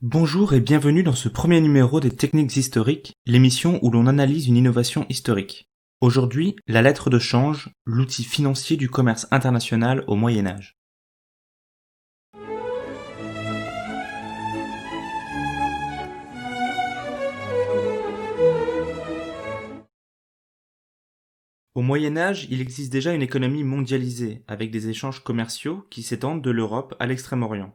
Bonjour et bienvenue dans ce premier numéro des Techniques historiques, l'émission où l'on analyse une innovation historique. Aujourd'hui, la lettre de change, l'outil financier du commerce international au Moyen Âge. Au Moyen Âge, il existe déjà une économie mondialisée, avec des échanges commerciaux qui s'étendent de l'Europe à l'Extrême-Orient.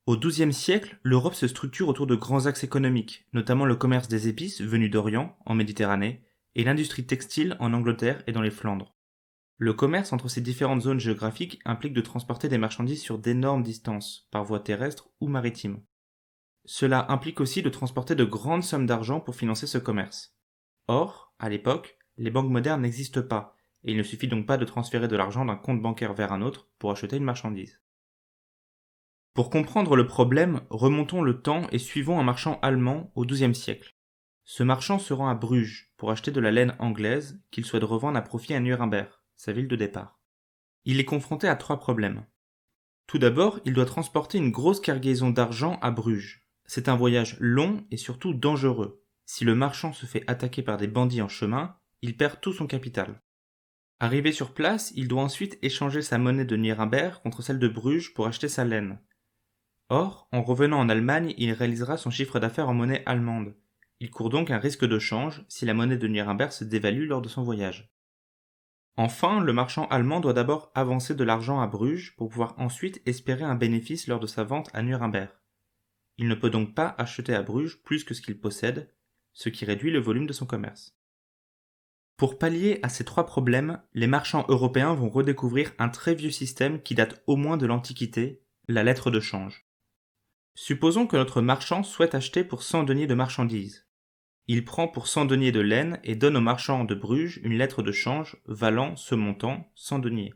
Au XIIe siècle, l'Europe se structure autour de grands axes économiques, notamment le commerce des épices venus d'Orient, en Méditerranée, et l'industrie textile en Angleterre et dans les Flandres. Le commerce entre ces différentes zones géographiques implique de transporter des marchandises sur d'énormes distances, par voie terrestre ou maritime. Cela implique aussi de transporter de grandes sommes d'argent pour financer ce commerce. Or, à l'époque, les banques modernes n'existent pas, et il ne suffit donc pas de transférer de l'argent d'un compte bancaire vers un autre pour acheter une marchandise. Pour comprendre le problème, remontons le temps et suivons un marchand allemand au XIIe siècle. Ce marchand se rend à Bruges pour acheter de la laine anglaise qu'il souhaite revendre à profit à Nuremberg, sa ville de départ. Il est confronté à trois problèmes. Tout d'abord, il doit transporter une grosse cargaison d'argent à Bruges. C'est un voyage long et surtout dangereux. Si le marchand se fait attaquer par des bandits en chemin, il perd tout son capital. Arrivé sur place, il doit ensuite échanger sa monnaie de Nuremberg contre celle de Bruges pour acheter sa laine. Or, en revenant en Allemagne, il réalisera son chiffre d'affaires en monnaie allemande. Il court donc un risque de change si la monnaie de Nuremberg se dévalue lors de son voyage. Enfin, le marchand allemand doit d'abord avancer de l'argent à Bruges pour pouvoir ensuite espérer un bénéfice lors de sa vente à Nuremberg. Il ne peut donc pas acheter à Bruges plus que ce qu'il possède, ce qui réduit le volume de son commerce. Pour pallier à ces trois problèmes, les marchands européens vont redécouvrir un très vieux système qui date au moins de l'Antiquité, la lettre de change. Supposons que notre marchand souhaite acheter pour 100 deniers de marchandises. Il prend pour 100 deniers de laine et donne au marchand de Bruges une lettre de change valant ce montant, 100 deniers.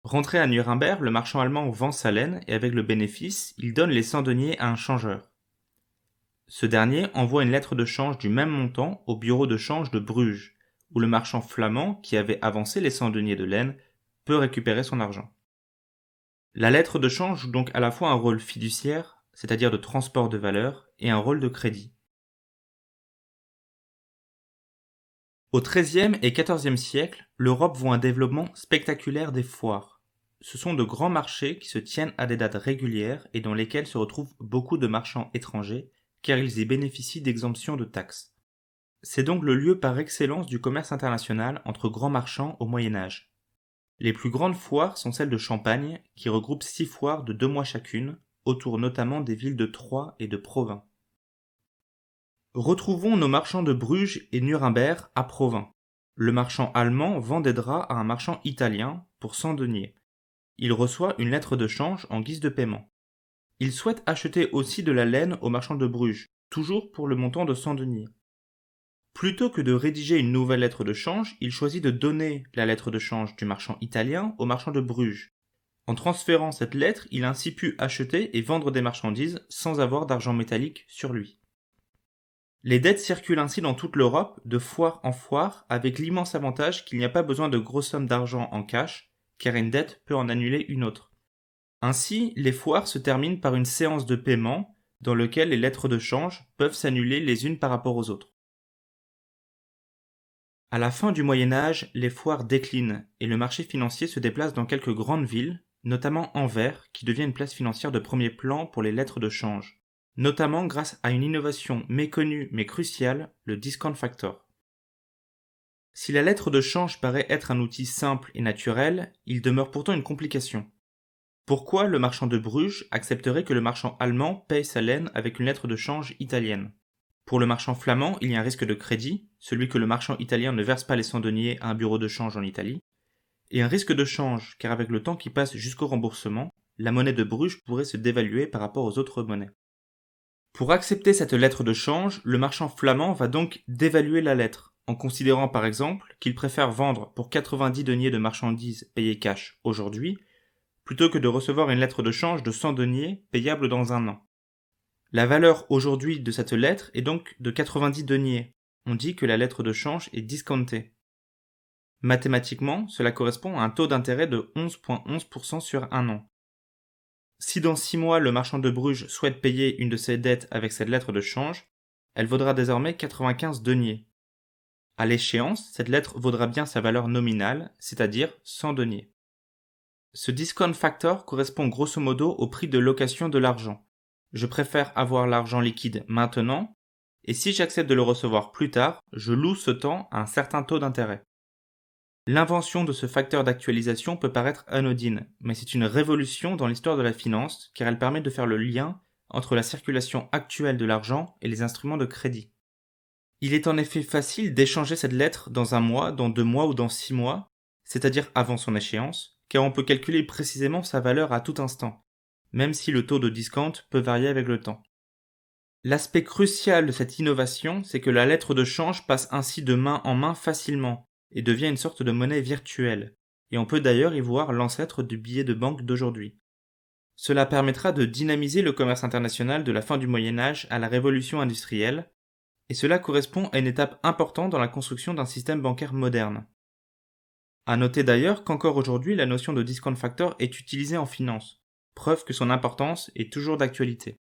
Rentré à Nuremberg, le marchand allemand vend sa laine et avec le bénéfice, il donne les 100 deniers à un changeur. Ce dernier envoie une lettre de change du même montant au bureau de change de Bruges, où le marchand flamand qui avait avancé les 100 deniers de laine peut récupérer son argent. La lettre de change joue donc à la fois un rôle fiduciaire, c'est-à-dire de transport de valeur, et un rôle de crédit. Au XIIIe et XIVe siècle, l'Europe voit un développement spectaculaire des foires. Ce sont de grands marchés qui se tiennent à des dates régulières et dans lesquels se retrouvent beaucoup de marchands étrangers, car ils y bénéficient d'exemptions de taxes. C'est donc le lieu par excellence du commerce international entre grands marchands au Moyen Âge. Les plus grandes foires sont celles de Champagne, qui regroupent 6 foires de 2 mois chacune, autour notamment des villes de Troyes et de Provins. Retrouvons nos marchands de Bruges et Nuremberg à Provins. Le marchand allemand vend des draps à un marchand italien pour 100 deniers. Il reçoit une lettre de change en guise de paiement. Il souhaite acheter aussi de la laine au marchand de Bruges, toujours pour le montant de 100 deniers. Plutôt que de rédiger une nouvelle lettre de change, il choisit de donner la lettre de change du marchand italien au marchand de Bruges. En transférant cette lettre, il a ainsi pu acheter et vendre des marchandises sans avoir d'argent métallique sur lui. Les dettes circulent ainsi dans toute l'Europe, de foire en foire, avec l'immense avantage qu'il n'y a pas besoin de grosses sommes d'argent en cash, car une dette peut en annuler une autre. Ainsi, les foires se terminent par une séance de paiement, dans laquelle les lettres de change peuvent s'annuler les unes par rapport aux autres. À la fin du Moyen Âge, les foires déclinent, et le marché financier se déplace dans quelques grandes villes, notamment Anvers, qui devient une place financière de premier plan pour les lettres de change, notamment grâce à une innovation méconnue mais cruciale, le discount factor. Si la lettre de change paraît être un outil simple et naturel, il demeure pourtant une complication. Pourquoi le marchand de Bruges accepterait que le marchand allemand paye sa laine avec une lettre de change italienne? Pour le marchand flamand, il y a un risque de crédit, celui que le marchand italien ne verse pas les 100 deniers à un bureau de change en Italie, et un risque de change, car avec le temps qui passe jusqu'au remboursement, la monnaie de Bruges pourrait se dévaluer par rapport aux autres monnaies. Pour accepter cette lettre de change, le marchand flamand va donc dévaluer la lettre, en considérant par exemple qu'il préfère vendre pour 90 deniers de marchandises payées cash aujourd'hui, plutôt que de recevoir une lettre de change de 100 deniers payable dans un an. La valeur aujourd'hui de cette lettre est donc de 90 deniers. On dit que la lettre de change est discountée. Mathématiquement, cela correspond à un taux d'intérêt de 11,11% sur un an. Si dans 6 mois le marchand de Bruges souhaite payer une de ses dettes avec cette lettre de change, elle vaudra désormais 95 deniers. À l'échéance, cette lettre vaudra bien sa valeur nominale, c'est-à-dire 100 deniers. Ce discount factor correspond grosso modo au prix de location de l'argent. Je préfère avoir l'argent liquide maintenant, et si j'accepte de le recevoir plus tard, je loue ce temps à un certain taux d'intérêt. L'invention de ce facteur d'actualisation peut paraître anodine, mais c'est une révolution dans l'histoire de la finance, car elle permet de faire le lien entre la circulation actuelle de l'argent et les instruments de crédit. Il est en effet facile d'échanger cette lettre dans un mois, dans 2 mois ou dans 6 mois, c'est-à-dire avant son échéance, car on peut calculer précisément sa valeur à tout instant, même si le taux de discount peut varier avec le temps. L'aspect crucial de cette innovation, c'est que la lettre de change passe ainsi de main en main facilement, et devient une sorte de monnaie virtuelle, et on peut d'ailleurs y voir l'ancêtre du billet de banque d'aujourd'hui. Cela permettra de dynamiser le commerce international de la fin du Moyen Âge à la révolution industrielle, et cela correspond à une étape importante dans la construction d'un système bancaire moderne. À noter d'ailleurs qu'encore aujourd'hui la notion de discount factor est utilisée en finance, preuve que son importance est toujours d'actualité.